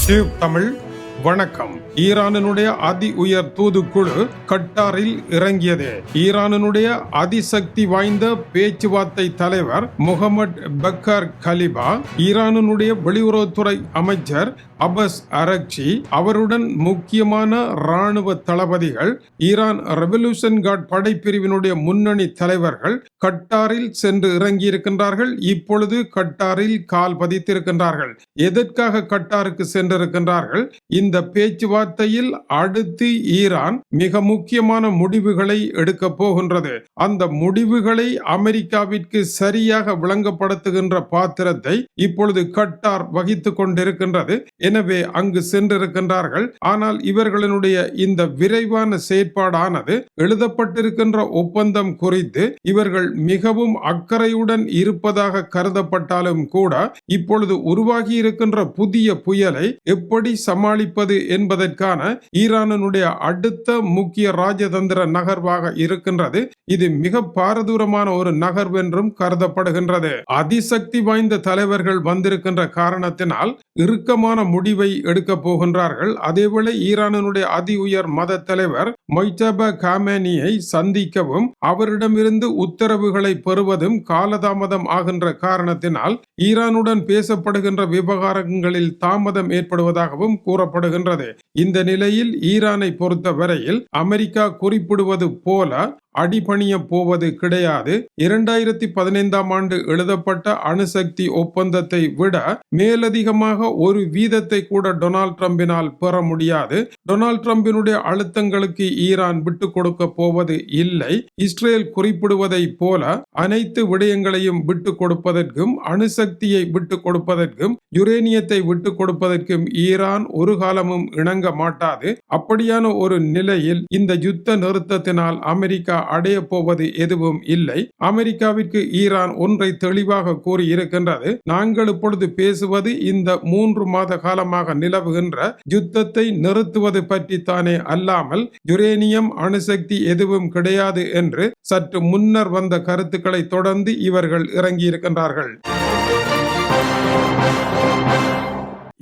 Tube Tamil வணக்கம். ஈரானினுடைய அதி உயர் தூதுக்குழு கட்டாரில் இறங்கியது. ஈரானினுடைய அதிசக்தி வாய்ந்த பேச்சுவார்த்தை தலைவர் முகமது பக்கர் கலிபா, ஈரானினுடைய வெளியுறவுத்துறை அமைச்சர் அபஸ் அரக்சி, அவருடன் முக்கியமான ராணுவ தளபதிகள், ஈரான் ரெவல்யூஷன் கார்ட் படைப்பிரிவினுடைய முன்னணி தலைவர்கள் கட்டாரில் சென்று இறங்கியிருக்கின்றார்கள். இப்பொழுது கட்டாரில் கால் பதித்திருக்கின்றார்கள். எதற்காக கட்டாருக்கு சென்றிருக்கின்றார்கள்? இந்த பேச்சுவார்த்தையில் அடுத்து ஈரான் மிக முக்கியமான முடிவுகளை எடுக்க போகின்றது. அந்த முடிவுகளை அமெரிக்காவிற்கு சரியாக விளங்கப்படுத்துகின்ற பாத்திரத்தை இப்பொழுது கட்டார் வகித்துக் கொண்டிருக்கின்றது. எனவே அங்கு சென்றிருக்கின்றார்கள். ஆனால் இவர்களுடைய இந்த விரைவான செயற்பாடானது எழுதப்பட்டிருக்கின்ற ஒப்பந்தம் குறித்து இவர்கள் மிகவும் அக்கறையுடன் இருப்பதாக கருதப்பட்டாலும் கூட இப்பொழுது உருவாகி இருக்கின்ற புதிய புயலை எப்படி சமாளிப்பது என்பதற்கான ஈரானுடைய அடுத்த முக்கிய ராஜதந்திர நகர்வாக இருக்கின்றது. இது மிக பாரதூரமான ஒரு நகர்வென்றும் கருதப்படுகின்றது. அதிசக்தி வாய்ந்த தலைவர்கள் வந்திருக்கின்ற காரணத்தினால் இறுக்கமான முடிவை எடுக்க போகின்றார்கள். அதேவேளை ஈரானுடைய அதி உயர் மத தலைவர் மொய்தபா காமேனியை சந்திக்கவும் அவரிடமிருந்து உத்தரவுகளை பெறுவதும் காலதாமதம் ஆகின்ற காரணத்தினால் ஈரானுடன் பேசப்படுகின்ற விவகாரங்களில் தாமதம் ஏற்படுவதாகவும் கூறப்படுகின்றது. இந்த நிலையில் ஈரானை பொறுத்த வரையில் அமெரிக்கா குறிப்பிடுவது போல அடிபணிய போவது கிடையாது. 2015 எழுதப்பட்ட அணுசக்தி ஒப்பந்தத்தை விட மேலதிகமாக ஒரு வீதத்தை கூட டொனால்ட் ட்ரம்பினால் பெற முடியாது. டொனால்ட் ட்ரம்பினுடைய அழுத்தங்களுக்கு ஈரான் விட்டுக் கொடுக்க போவது இல்லை. இஸ்ரேல் குறிப்பிடுவதை போல அனைத்து விடயங்களையும் விட்டுக் கொடுப்பதற்கும், அணுசக்தியை விட்டுக் கொடுப்பதற்கும், யுரேனியத்தை விட்டுக் கொடுப்பதற்கும் ஈரான் ஒரு காலமும் இணங்க மாட்டாது. அப்படியான ஒரு நிலையில் இந்த யுத்த நிறுத்தத்தினால் அமெரிக்கா அடைய போவது எதுவும் இல்லை. அமெரிக்காவிற்கு ஈரான் ஒன்றை தெளிவாக கூறி இருக்கின்றது. நாங்கள் இப்பொழுது பேசுவது இந்த 3 மாத காலமாக நிலவுகின்ற யுத்தத்தை நிறுத்துவது பற்றித்தானே அல்லாமல் யுரேனியம், அணுசக்தி எதுவும் கிடையாது என்று சற்று முன்னர் வந்த கருத்துக்களை தொடர்ந்து இவர்கள் இறங்கியிருக்கின்றார்கள்.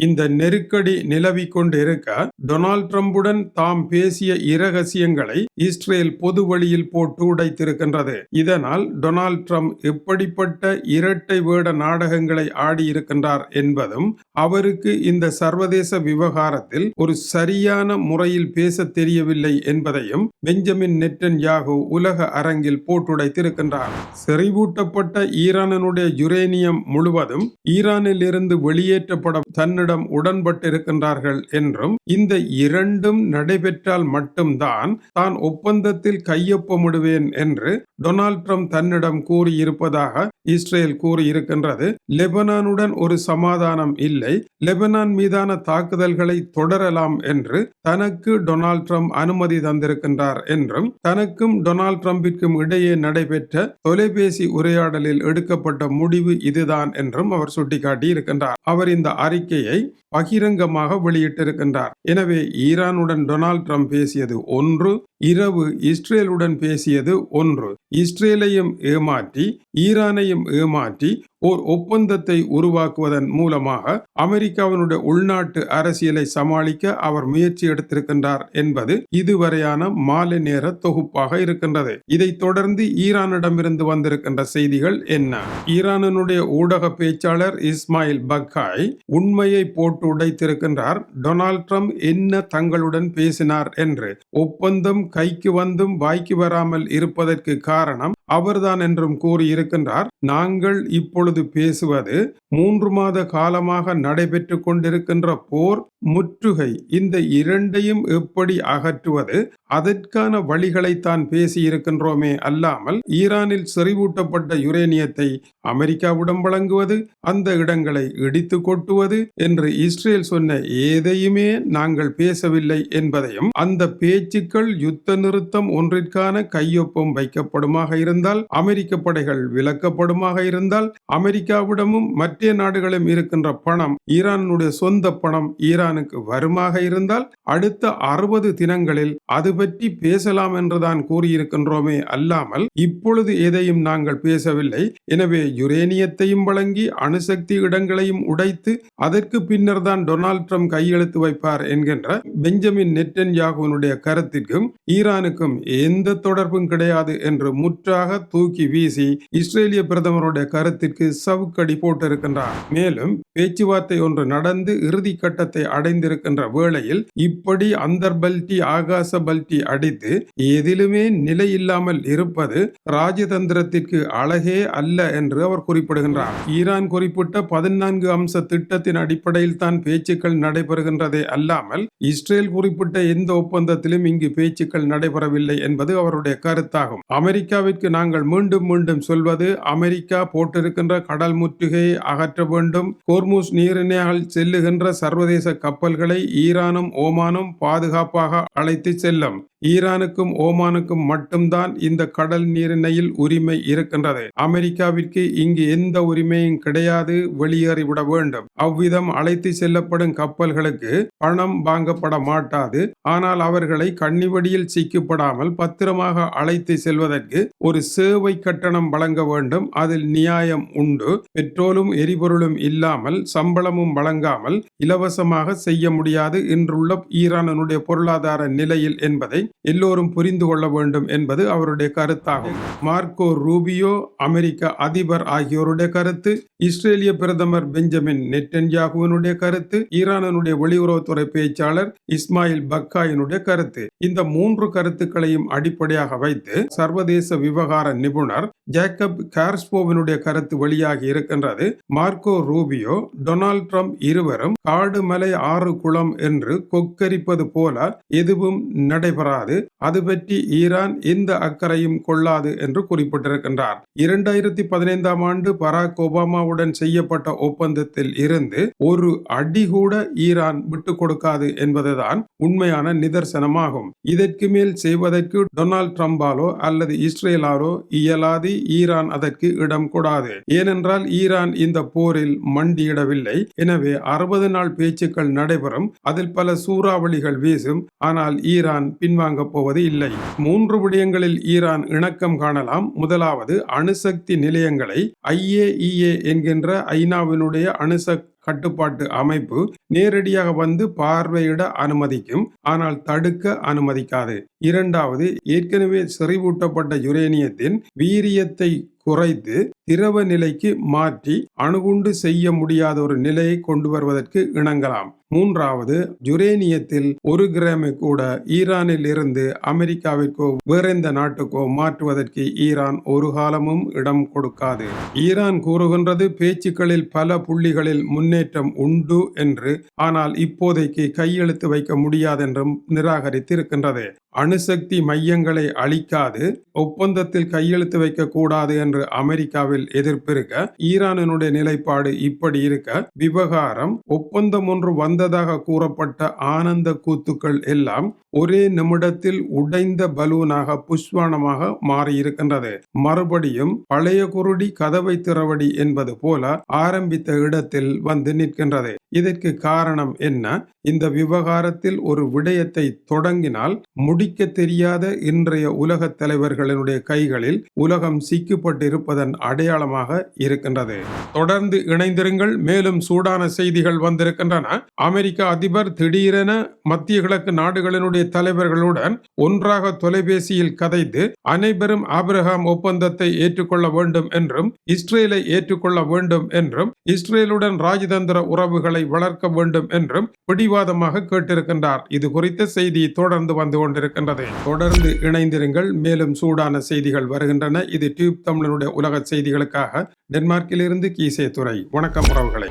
இந்த நெருக்கடி நிலவிக் கொண்டிருக்க டொனால்ட் ட்ரம்புடன் தாம் பேசிய இரகசியங்களை இஸ்ரேல் பொது வழியில் போட்டு உடைத்திருக்கின்றது. இதனால் டொனால்ட் ட்ரம்ப் எப்படிப்பட்ட இரட்டை வேட நாடகங்களை ஆடியிருக்கின்றார் என்பதும், அவருக்கு இந்த சர்வதேச விவகாரத்தில் ஒரு சரியான முறையில் பேச தெரியவில்லை என்பதையும் பெஞ்சமின் நெட்டன்யாகு உலக அரங்கில் போட்டுடைத்திருக்கின்றார். செறிவூட்டப்பட்ட ஈரானுடைய யுரேனியம் முழுவதும் ஈரானில் இருந்து வெளியேற்றப்பட தன்னிடம் உடன்பட்டிருக்கின்றார்கள் என்றும், இந்த இரண்டும் நடைபெற்றால் மட்டும்தான் தான் ஒப்பந்தத்தில் கையொப்பமிடுவேன் என்று டொனால்ட் ட்ரம்ப் தன்னிடம் கூறியிருப்பதாக இஸ்ரேல் கூறியிருக்கின்றது. லெபனானுடன் ஒரு சமாதானம் இல்லை, லெபனான் மீதான தாக்குதல்களை தொடரலாம் என்று தனக்கு டொனால்ட் ட்ரம்ப் அனுமதி தந்திருக்கின்றார் என்றும், தனக்கும் டொனால்ட் ட்ரம்பிற்கும் இடையே நடைபெற்ற தொலைபேசி உரையாடலில் எடுக்கப்பட்ட முடிவு இதுதான் என்றும் அவர் சுட்டிக்காட்டி இருக்கின்றார். அவர் இந்த அறிக்கையை பகிரங்கமாக வெளியிட்டிருக்கின்றார். எனவே ஈரானுடன் டொனால்ட் ட்ரம்ப் பேசியது ஒன்று, இரவு இஸ்ரேலுடன் பேசியது ஒன்று. இஸ்ரேலையும் ஏமாற்றி ஈரானையும் ஏமாற்றி ஓர் ஒப்பந்தத்தை உருவாக்குவதன் மூலமாக அமெரிக்காவினுடைய உள்நாட்டு அரசியலை சமாளிக்க அவர் முயற்சி எடுத்திருக்கின்றார் என்பது இதுவரையான மாலை நேர தொகுப்பாக இருக்கின்றது. இதைத் தொடர்ந்து ஈரானிடமிருந்து வந்திருக்கின்ற செய்திகள் என்ன? ஈரானினுடைய ஊடக பேச்சாளர் இஸ்மாயில் பக்காய் உண்மையை போட்டு உடைத்திருக்கின்றார். டொனால்ட் ட்ரம்ப் என்ன தங்களுடன் பேசினார் என்று. ஒப்பந்தம் கைக்கு வந்தும் வாய்க்கு வராமல் இருப்பதற்கு காரணம் அவர்தான் என்றும் கூறியிருக்கின்றார். நாங்கள் இப்பொழுது பேசுவது 3 மாத காலமாக நடைபெற்று கொண்டிருக்கின்ற போர், முற்றுகை, இந்த இரண்டையும் எப்படி அகற்றுவது, அதற்கான வழிகளைத்தான் பேசியிருக்கின்றோமே அல்லாமல் ஈரானில் செறிவூட்டப்பட்ட யுரேனியத்தை அமெரிக்காவிடம் வழங்குவது, அந்த இடங்களை இடித்து கொட்டுவது என்று இஸ்ரேல் சொன்ன எதையுமே நாங்கள் பேசவில்லை என்பதையும், அந்த பேச்சுக்கள் யுத்த யுத்த நிறுத்தம் ஒன்றிற்கான கையொப்பம் வைக்கப்படுமாக இருந்தால், அமெரிக்க படைகள் விலக்கப்படுமாக இருந்தால், அமெரிக்காவிடமும் மற்ற நாடுகளும் இருக்கின்ற பணம் ஈரானுடைய சொந்த பணம் ஈரானுக்கு வருமாக இருந்தால், அடுத்த 60 தினங்களில் அது பற்றி பேசலாம் என்றுதான் கூறியிருக்கின்றோமே அல்லாமல் இப்பொழுது எதையும் நாங்கள் பேசவில்லை. எனவே யுரேனியத்தையும் வழங்கி அணுசக்தி இடங்களையும் உடைத்து அதற்கு பின்னர் தான் டொனால்ட் ட்ரம்ப் கையெழுத்து வைப்பார் என்கின்ற பெஞ்சமின் நெட்டன்யாகுவினுடைய கருத்திற்கும் ஈரானுக்கும் எந்த தொடர்பும் கிடையாது என்று முற்றாக தூக்கி வீசி இஸ்ரேலிய பிரதமருடைய கருத்திற்கு சவுக்கடி போட்டிருக்கின்றார். மேலும் பேச்சுவார்த்தை ஒன்று நடந்து இறுதி கட்டத்தை அடைந்திருக்கின்ற வேளையில் இப்படி அந்தர்பல்டி ஆகாச பல்டி அடித்து எதிலுமே நிலை இல்லாமல் இருப்பது ராஜதந்திரத்திற்கு அழகே அல்ல என்று அவர் குறிப்பிடுகின்றார். ஈரான் குறிப்பிட்ட 14 அம்ச திட்டத்தின் அடிப்படையில் தான் பேச்சுக்கள் நடைபெறுகின்றதே அல்லாமல் இஸ்ரேல் குறிப்பிட்ட எந்த ஒப்பந்தத்திலும் இங்கு பேச்சுக்கள் நடைபெறவில்லை என்பது அவருடைய கருத்தாகும். அமெரிக்காவிற்கு நாங்கள் மீண்டும் மீண்டும் சொல்வது, அமெரிக்கா போட்டிருக்கின்ற கடல் முற்றுகையை அகற்ற வேண்டும். ஹோர்முஸ் நீரிணையால் செல்லுகின்ற சர்வதேச கப்பல்களை ஈரானும் ஓமானும் பாதுகாப்பாக அழைத்து செல்லும். ஈரானுக்கும் ஓமானுக்கும் மட்டும்தான் இந்த கடல் நீரிணையில் உரிமை இருக்கின்றது. அமெரிக்காவிற்கு இங்கு எந்த உரிமையும் கிடையாது, வெளியேறிவிட வேண்டும். அவ்விதம் அழைத்து செல்லப்படும் கப்பல்களுக்கு பணம் வாங்கப்பட மாட்டாது. ஆனால் அவர்களை கண்ணிவடியில் சிக்கப்படாமல் பத்திரமாக அழைத்து செல்வதற்கு ஒரு சேவை கட்டணம் வழங்க வேண்டும். அதில் நியாயம் உண்டு. பெட்ரோலும் எரிபொருளும் இல்லாமல் சம்பளமும் வழங்காமல் இலவசமாக செய்ய முடியாது இன்றுள்ள ஈரானுடைய பொருளாதார நிலையில் என்பதை எல்லோரும் புரிந்து கொள்ள வேண்டும் என்பது அவருடைய கருத்தாகும். மார்க்கோ ரூபியோ அமெரிக்க அதிபர் ஆகியோருடைய கருத்து, இஸ்ரேலிய பிரதமர் பெஞ்சமின் நெட்டன்யாகுவினுடைய கருத்து, ஈரானுடைய வெளியுறவுத்துறை பேச்சாளர் இஸ்மாயில் பக்காயினுடைய கருத்து, இந்த 3 கருத்துக்களையும் அடிப்படையாக வைத்து சர்வதேச விவகார நிபுணர் ஜேக்கப் கார்ஸ்போவினுடைய கருத்து வெளியாகி இருக்கின்றது. மார்க்கோ ரூபியோ, டொனால்ட் ட்ரம்ப் இருவரும் காடு மலை ஆறு குளம் என்று கொக்கரிப்பது போல எதுவும் நடைபெறாது, அது பற்றி ஈரான் எந்த அக்கறையும் கொள்ளாது என்று குறிப்பிட்டிருக்கின்றார். 2015 ஆண்டு பராக் ஒபாமாவுடன் செய்யப்பட்ட ஒப்பந்தத்தில் இருந்து ஒரு அடி கூட ஈரான் விட்டுக் கொடுக்காது என்பதுதான் உண்மையான நிதர்சனமாகும். இதற்கு மேல் செய்வதற்கு டொனால்ட் ட்ரம்பாலோ அல்லது இஸ்ரேலாலோ இயலாது. ஈரான் அதற்கு இடம் கூடாது. ஏனென்றால் ஈரான் இந்த போரில் மண்டியிடவில்லை. எனவே 60 நாள் பேச்சுக்கள் நடைபெறும். அதில் பல சூறாவளிகள் வீசும். ஆனால் ஈரான் பின்வாங்க போவது இல்லை. 3 விடயங்களில் ஈரான் இணக்கம் காணலாம். முதலாவது, அணுசக்தி நிலையங்களை IAEA என்கின்ற ஐநாவினுடைய அணுசக்தி கட்டுப்பாட்டு அமைப்பு நேரடியாக வந்து பார்வையிட அனுமதிக்கும், ஆனால் தடுக்க அனுமதிக்காது. இரண்டாவது, ஏற்கனவே செறிவூட்டப்பட்ட யுரேனியத்தின் வீரியத்தை குறைத்து திரவ நிலைக்கு மாற்றி அணுகுண்டு செய்ய முடியாத ஒரு நிலையை கொண்டு வருவதற்கு இணங்கலாம். மூன்றாவது, யுரேனியத்தில் 1 கிராமை கூட ஈரானில் இருந்து அமெரிக்காவிற்கோ வேற எந்த நாட்டுக்கோ மாற்றுவதற்கு ஈரான் ஒரு காலமும் இடம் கொடுக்காது. ஈரான் கூறுகின்றது பேச்சுக்களில் பல புள்ளிகளில் முன்னேற்றம் உண்டு என்று, ஆனால் இப்போதைக்கு கையெழுத்து வைக்க முடியாதென்றும் நிராகரித்திருக்கின்றது. அணுசக்தி மையங்களை அழிக்காது, ஒப்பந்தத்தில் கையெழுத்து வைக்க கூடாது என்று அமெரிக்காவில் எதிர்ப்பு இருக்க, ஈரானினுடைய நிலைப்பாடு இப்படி இருக்க, விவகாரம் ஒப்பந்தம் ஒன்று வந்ததாக கூறப்பட்ட ஆனந்த கூத்துக்கள் எல்லாம் ஒரே நிமிடத்தில் உடைந்த பலூனாக புஷ்வானமாக மாறியிருக்கின்றது. மறுபடியும் பழைய குருடி கதவை திறவடி என்பது போல ஆரம்பித்த இடத்தில் வந்து நிற்கின்றது. இதற்கு காரணம் என்ன? இந்த விவகாரத்தில் ஒரு விடயத்தை தொடங்கினால் முடிக்க தெரியாத இன்றைய உலக தலைவர்களினுடைய கைகளில் உலகம் சிக்கப்பட்டிருப்பதன் அடையாளமாக இருக்கின்றது. தொடர்ந்து இணைந்திருங்கள். மேலும் சூடான செய்திகள் வந்திருக்கின்றன. அமெரிக்க அதிபர் திடீரென மத்திய கிழக்கு நாடுகளினுடைய தலைவர்களுடன் ஒன்றாக தொலைபேசியில் கதைத்து அனைவரும் ஆபிரகாம் ஒப்பந்தத்தை ஏற்றுக்கொள்ள வேண்டும் என்றும் இஸ்ரேலை ஏற்றுக்கொள்ள வேண்டும் என்றும் இஸ்ரேலுடன் ராஜதந்திர உறவுகளை வளர்க்க வேண்டும் என்றும் பிடிவாதமாக கேட்டிருக்கின்றார். இது குறித்த செய்தி தொடர்ந்து வந்து கொண்டிருக்கின்றது. தொடர்ந்து இணைந்திருங்கள். மேலும் சூடான செய்திகள் வருகின்றன. இது டியூப் தமிழனுடைய உலக செய்திகளுக்காக டென்மார்க்கிலிருந்து கீசே துறை. வணக்கம் உறவுகளை.